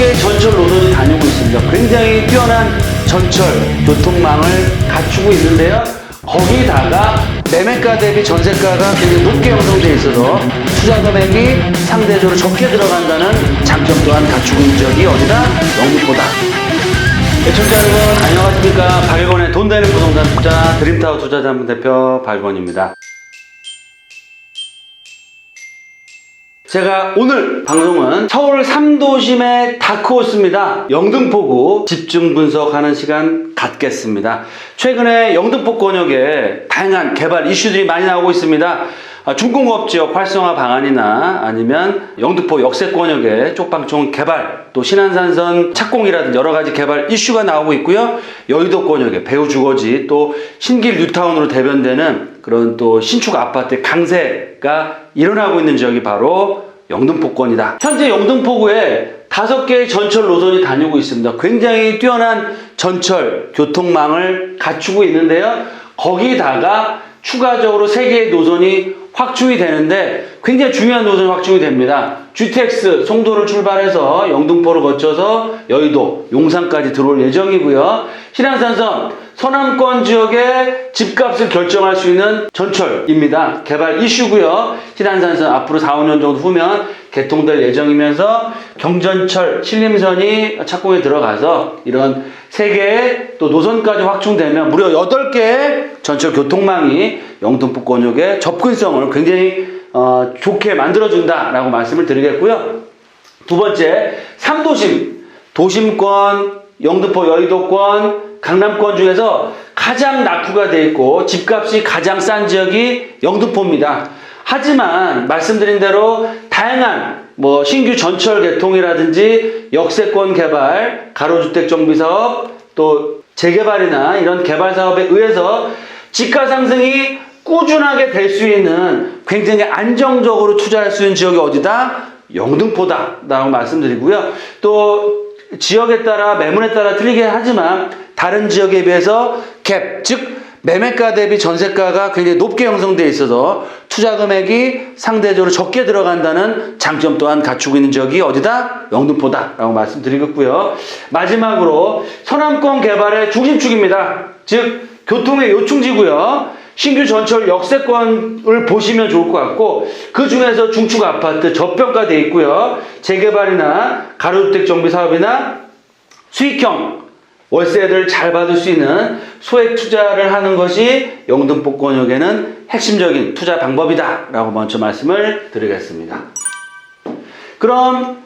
5개의 전철 노선이 다니고 있습니다. 굉장히 뛰어난 전철 교통망을 갖추고 있는데요. 거기다가 매매가 대비 전세가가 굉장히 높게 형성되어 있어서 투자 금액이 상대적으로 적게 들어간다는 장점 또한 갖추고 있는 지역이 어디다? 영등포다. 애청자 여러분 안녕하십니까. 박일권의 돈 되는 부동산 투자 드림타워 투자자문 대표 박일권입니다. 제가 오늘 방송은 서울 3도심의 다크호스입니다. 영등포구 집중 분석하는 시간 갖겠습니다. 최근에 영등포 권역에 다양한 개발 이슈들이 많이 나오고 있습니다. 중공업지역 활성화 방안이나 아니면 영등포 역세권역의 쪽방촌 개발, 또 신안산선 착공이라든지 여러 가지 개발 이슈가 나오고 있고요. 여의도 권역의 배후 주거지, 또 신길 뉴타운으로 대변되는 그런 또 신축 아파트의 강세가 일어나고 있는 지역이 바로 영등포권이다. 현재 영등포구에 5개의 전철 노선이 다니고 있습니다. 굉장히 뛰어난 전철 교통망을 갖추고 있는데요. 거기다가 추가적으로 3개의 노선이 확충이 되는데 굉장히 중요한 노선이 확충이 됩니다. GTX 송도를 출발해서 영등포를 거쳐서 여의도, 용산까지 들어올 예정이고요. 신안산선 서남권 지역의 집값을 결정할 수 있는 전철입니다. 개발 이슈고요. 신안산선 앞으로 4, 5년 정도 후면 개통될 예정이면서 경전철, 신림선이 착공에 들어가서 이런 3개의 또 노선까지 확충되면 무려 8개의 전철 교통망이 영등포 권역의 접근성을 굉장히 좋게 만들어준다라고 말씀을 드리겠고요. 두 번째, 3도심, 도심권, 영등포 여의도권, 강남권 중에서 가장 낙후가 되어 있고 집값이 가장 싼 지역이 영등포입니다. 하지만 말씀드린 대로 다양한 신규 전철 개통이라든지 역세권 개발, 가로주택 정비 사업, 또 재개발이나 이런 개발 사업에 의해서 집가 상승이 꾸준하게 될 수 있는 굉장히 안정적으로 투자할 수 있는 지역이 어디다? 영등포다 라고 말씀드리고요. 또 지역에 따라 매물에 따라 틀리게 하지만 다른 지역에 비해서 갭, 즉 매매가 대비 전세가가 굉장히 높게 형성되어 있어서 투자 금액이 상대적으로 적게 들어간다는 장점 또한 갖추고 있는 지역이 어디다? 영등포다 라고 말씀드리겠고요. 마지막으로 서남권 개발의 중심축입니다. 즉 교통의 요충지고요. 신규 전철 역세권을 보시면 좋을 것 같고 그 중에서 중축 아파트 저평가되어 있고요. 재개발이나 가로주택 정비 사업이나 수익형 월세를 잘 받을 수 있는 소액 투자를 하는 것이 영등포 권역에는 핵심적인 투자 방법이다 라고 먼저 말씀을 드리겠습니다. 그럼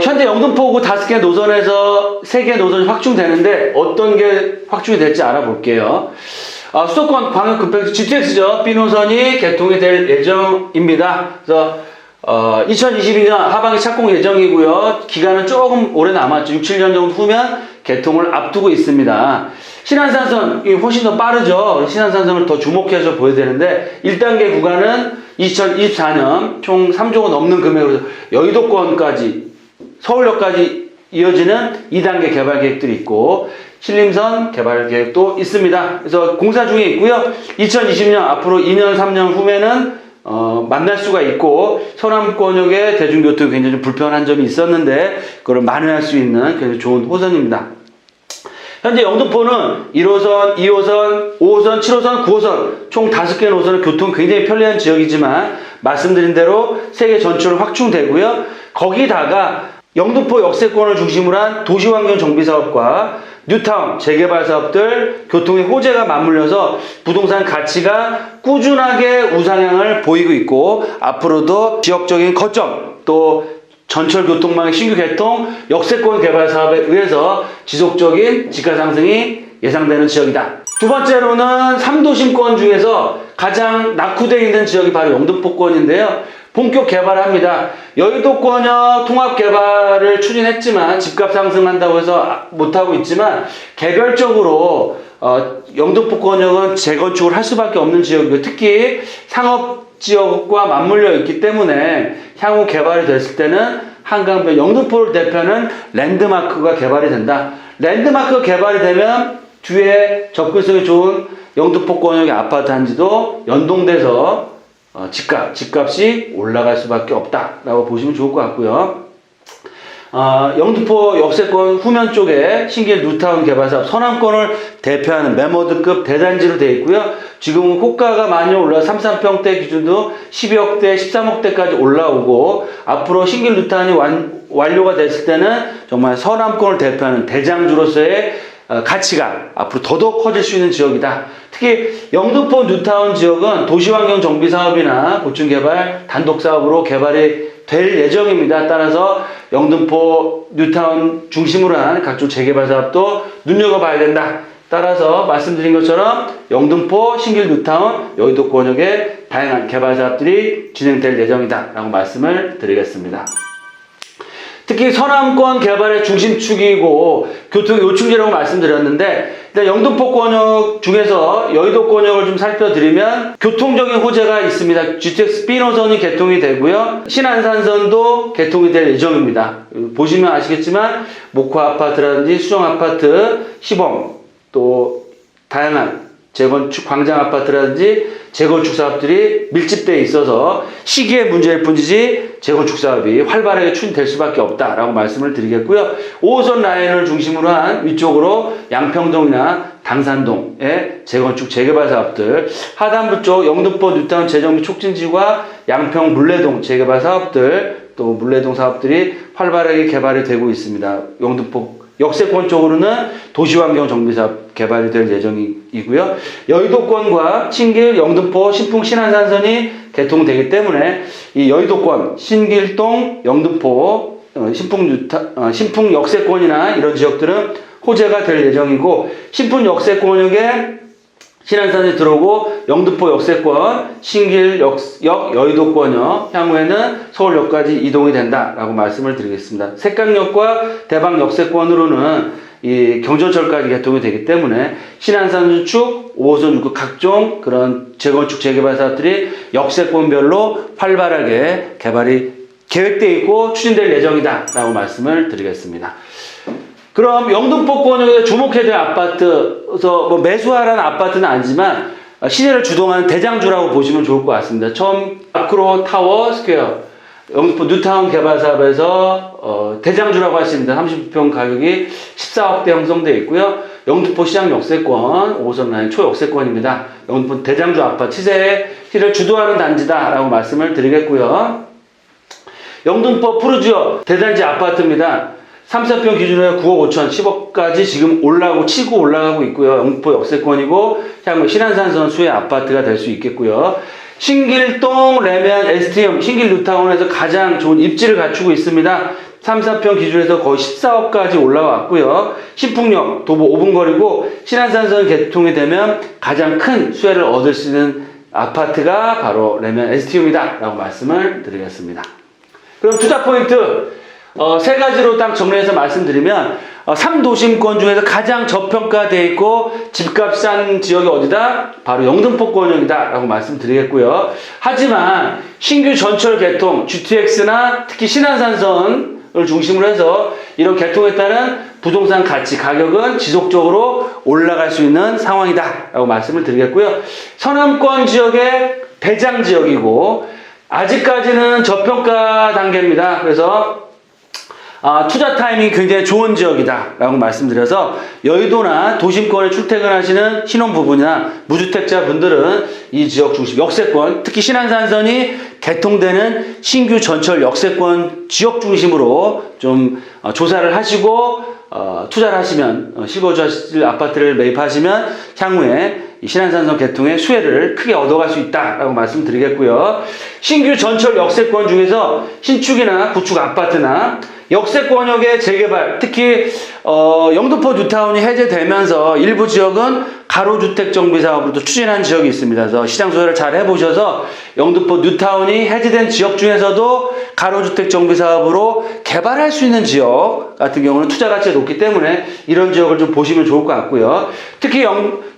현재 영등포구 5개 노선에서 3개 노선이 확충되는데 어떤 게 확충이 될지 알아볼게요. 수도권 광역급행수 GTX죠. B노선이 개통이 될 예정입니다. 그래서 2022년 하반기 착공 예정이고요. 기간은 조금 오래 남았죠. 6, 7년 정도 후면 개통을 앞두고 있습니다. 신안산선이 훨씬 더 빠르죠. 신안산선을 더 주목해서 보여야 되는데 1단계 구간은 2024년 총 3조 원 넘는 금액으로 여의도권까지 서울역까지 이어지는 2단계 개발 계획들이 있고 신림선 개발 계획도 있습니다. 그래서 공사 중에 있고요. 2020년 앞으로 2년, 3년 후면은 만날 수가 있고 서남권역의 대중교통이 굉장히 좀 불편한 점이 있었는데 그걸 만회할 수 있는 굉장히 좋은 호선입니다. 현재 영등포는 1호선, 2호선, 5호선, 7호선, 9호선 총 5개 노선의 교통이 굉장히 편리한 지역이지만 말씀드린 대로 3개 전철은 확충되고요. 거기다가 영등포 역세권을 중심으로 한 도시환경 정비사업과 뉴타운 재개발 사업들 교통의 호재가 맞물려서 부동산 가치가 꾸준하게 우상향을 보이고 있고 앞으로도 지역적인 거점 또 전철 교통망의 신규 개통 역세권 개발 사업에 의해서 지속적인 집가 상승이 예상되는 지역이다. 두 번째로는 3도심권 중에서 가장 낙후되어 있는 지역이 바로 영등포권인데요. 본격 개발합니다. 여의도권역 통합 개발을 추진했지만 집값 상승한다고 해서 못하고 있지만 개별적으로 영등포권역은 재건축을 할 수밖에 없는 지역이고 특히 상업지역과 맞물려 있기 때문에 향후 개발이 됐을 때는 한강변 영등포를 대표하는 랜드마크가 개발이 된다. 랜드마크가 개발이 되면 뒤에 접근성이 좋은 영등포권역의 아파트 단지도 연동돼서 집값이 올라갈 수밖에 없다라고 보시면 좋을 것 같고요. 영등포 역세권 후면 쪽에 신길 뉴타운 개발사업 서남권을 대표하는 메모드급 대단지로 되어 있고요. 지금 호가가 많이 올라 33평대 기준도 12억대, 13억대까지 올라오고 앞으로 신길 뉴타운이 완료가 됐을 때는 정말 서남권을 대표하는 대장주로서의 가치가 앞으로 더더욱 커질 수 있는 지역이다. 특히 영등포 뉴타운 지역은 도시환경 정비 사업이나 보충 개발 단독 사업으로 개발이 될 예정입니다. 따라서 영등포 뉴타운 중심으로 한 각종 재개발 사업도 눈여겨봐야 된다. 따라서 말씀드린 것처럼 영등포 신길 뉴타운 여의도권역의 다양한 개발 사업들이 진행될 예정이다 라고 말씀을 드리겠습니다. 특히 서남권 개발의 중심축이고 교통 요충지라고 말씀드렸는데 일단 영등포권역 중에서 여의도권역을 좀 살펴드리면 교통적인 호재가 있습니다. GTX B노선이 개통이 되고요. 신안산선도 개통이 될 예정입니다. 보시면 아시겠지만 목화 아파트라든지 수정 아파트, 시범 또 다양한 재건축 광장 아파트라든지 재건축 사업들이 밀집되어 있어서 시기의 문제일 뿐이지 재건축 사업이 활발하게 추진될 수밖에 없다라고 말씀을 드리겠고요. 5호선 라인을 중심으로 한 위쪽으로 양평동이나 당산동의 재건축 재개발 사업들, 하단부 쪽 영등포 뉴타운 재정비 촉진지구와 양평 물레동 재개발 사업들, 또 물레동 사업들이 활발하게 개발이 되고 있습니다. 영등포 역세권 쪽으로는 도시환경 정비사업 개발이 될 예정이고요. 여의도권과 신길, 영등포, 신풍, 신안산선이 개통되기 때문에 이 여의도권, 신길동, 영등포, 신풍 역세권이나 이런 지역들은 호재가 될 예정이고 신풍 역세권역에 신안산이 들어오고 영등포 역세권, 신길역, 여의도권역 향후에는 서울역까지 이동이 된다라고 말씀을 드리겠습니다. 색강역과 대방 역세권으로는 이 경전철까지 개통이 되기 때문에 신안산 축, 5호선 6구 각종 그런 재건축 재개발 사업들이 역세권별로 활발하게 개발이 계획되어 있고 추진될 예정이다라고 말씀을 드리겠습니다. 그럼 영등포권역에 주목해야 될 아파트, 그래서 뭐 매수하라는 아파트는 아니지만 시대를 주동하는 대장주라고 보시면 좋을 것 같습니다. 처음 마크로 타워 스퀘어 영등포 뉴타운 개발 사업에서 대장주라고 할 수 있습니다. 30평 가격이 14억대 형성되어 있고요. 영등포 시장 역세권 5호선 라인 초역세권입니다. 영등포 대장주 아파트 시세를 주도하는 단지다라고 말씀을 드리겠고요. 영등포 푸르지오 대단지 아파트입니다. 3,4평 기준으로 9억 5천, 10억까지 지금 치고 올라가고 있고요. 영등포 역세권이고 향후 신안산선 수의 아파트가 될 수 있겠고요. 신길동, 레면, STM, 신길 뉴타운에서 가장 좋은 입지를 갖추고 있습니다. 3,4평 기준에서 거의 14억까지 올라왔고요. 신풍역, 도보 5분 거리고 신안산선 개통이 되면 가장 큰 수혜를 얻을 수 있는 아파트가 바로 레면 STM이다 라고 말씀을 드리겠습니다. 그럼 투자 포인트 세 가지로 딱 정리해서 말씀드리면 3도심권 중에서 가장 저평가되어 있고 집값 싼 지역이 어디다? 바로 영등포권역이다 라고 말씀드리겠고요. 하지만 신규 전철 개통, GTX나 특히 신안산선을 중심으로 해서 이런 개통에 따른 부동산 가치, 가격은 지속적으로 올라갈 수 있는 상황이다 라고 말씀을 드리겠고요. 서남권 지역의 대장 지역이고 아직까지는 저평가 단계입니다. 그래서 투자 타이밍이 굉장히 좋은 지역이다 라고 말씀드려서 여의도나 도심권에 출퇴근하시는 신혼부부나 무주택자 분들은 이 지역 중심 역세권, 특히 신안산선이 개통되는 신규 전철 역세권 지역 중심으로 좀 조사를 하시고 투자를 하시면 실거주하실 아파트를 매입하시면 향후에 이 신안산선 개통의 수혜를 크게 얻어갈 수 있다라고 말씀드리겠고요. 신규 전철 역세권 중에서 신축이나 구축 아파트나 역세권역의 재개발, 특히 영등포 뉴타운이 해제되면서 일부 지역은 가로주택 정비 사업으로도 추진한 지역이 있습니다. 그래서 시장 조사를 잘 해보셔서 영등포 뉴타운이 해제된 지역 중에서도 가로주택 정비 사업으로 개발할 수 있는 지역 같은 경우는 투자 가치가 높기 때문에 이런 지역을 좀 보시면 좋을 것 같고요. 특히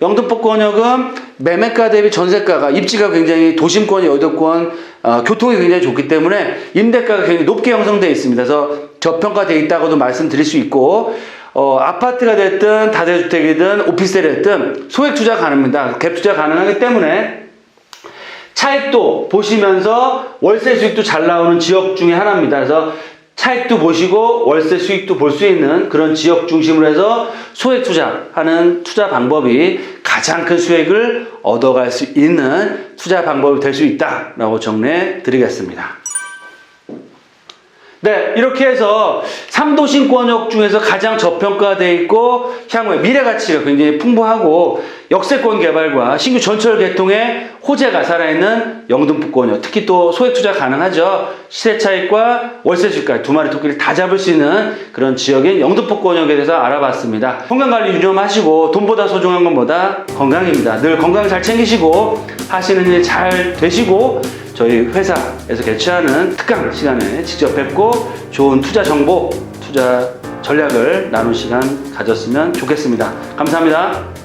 영등포권역은 매매가 대비 전세가가 입지가 굉장히 도심권, 여의도권 교통이 굉장히 좋기 때문에 임대가가 굉장히 높게 형성되어 있습니다. 그래서 저평가되어 있다고도 말씀드릴 수 있고 아파트가 됐든 다대주택이든 오피스텔이 됐든 소액 투자 가능합니다. 갭 투자 가능하기 때문에 차익도 보시면서 월세 수익도 잘 나오는 지역 중에 하나입니다. 그래서 차익도 보시고 월세 수익도 볼 수 있는 그런 지역 중심으로 해서 소액 투자하는 투자 방법이 가장 큰 수익을 얻어갈 수 있는 투자 방법이 될 수 있다라고 정리해 드리겠습니다. 네, 이렇게 해서 3도심권역 중에서 가장 저평가되어 있고 향후에 미래 가치가 굉장히 풍부하고 역세권 개발과 신규 전철 개통에 호재가 살아있는 영등포권역, 특히 또 소액 투자 가능하죠. 시세 차익과 월세 수익까지 두 마리 토끼를 다 잡을 수 있는 그런 지역인 영등포권역에 대해서 알아봤습니다. 건강관리 유념하시고 돈보다 소중한 건 뭐다? 건강입니다. 늘 건강 잘 챙기시고 하시는 일 잘 되시고 저희 회사에서 개최하는 특강 시간에 직접 뵙고 좋은 투자 정보, 투자 전략을 나눈 시간 가졌으면 좋겠습니다. 감사합니다.